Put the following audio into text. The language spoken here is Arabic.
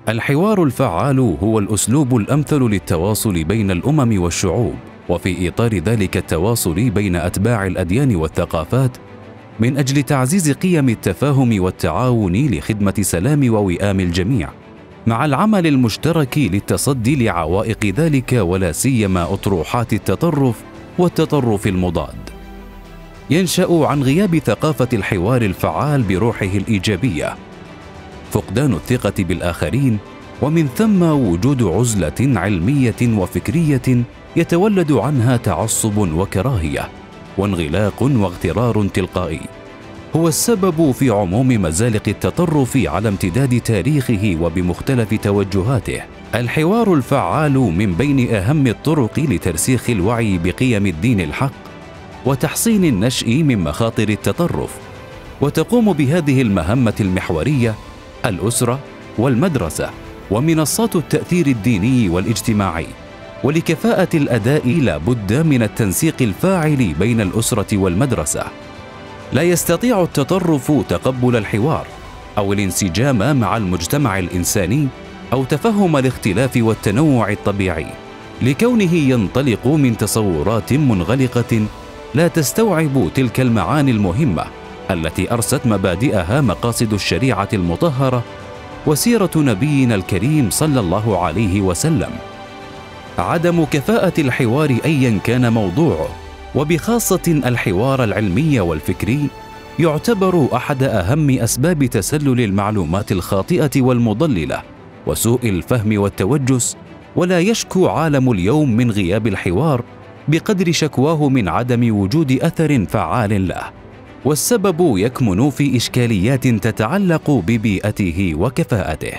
الحوار الفعال هو الأسلوب الأمثل للتواصل بين الأمم والشعوب، وفي إطار ذلك التواصل بين أتباع الأديان والثقافات، من أجل تعزيز قيم التفاهم والتعاون لخدمة سلام ووئام الجميع، مع العمل المشترك للتصدي لعوائق ذلك ولا سيما أطروحات التطرف والتطرف المضاد. ينشأ عن غياب ثقافة الحوار الفعال بروحه الإيجابية فقدان الثقة بالآخرين، ومن ثم وجود عزلة علمية وفكرية يتولد عنها تعصب وكراهية وانغلاق واغترار تلقائي، هو السبب في عموم مزالق التطرف على امتداد تاريخه وبمختلف توجهاته. الحوار الفعال من بين أهم الطرق لترسيخ الوعي بقيم الدين الحق وتحصين النشء من مخاطر التطرف، وتقوم بهذه المهمة المحورية الأسرة والمدرسة ومنصات التأثير الديني والاجتماعي. ولكفاءة الأداء لا بد من التنسيق الفاعل بين الأسرة والمدرسة. لا يستطيع التطرف تقبل الحوار أو الانسجام مع المجتمع الإنساني أو تفهم الاختلاف والتنوع الطبيعي، لكونه ينطلق من تصورات منغلقة لا تستوعب تلك المعاني المهمة التي أرست مبادئها مقاصد الشريعة المطهرة وسيرة نبينا الكريم صلى الله عليه وسلم. عدم كفاءة الحوار أيا كان موضوعه، وبخاصة الحوار العلمي والفكري، يعتبر أحد أهم أسباب تسلل المعلومات الخاطئة والمضللة وسوء الفهم والتوجس. ولا يشكو عالم اليوم من غياب الحوار بقدر شكواه من عدم وجود أثر فعال له، والسبب يكمن في إشكاليات تتعلق ببيئته وكفاءته.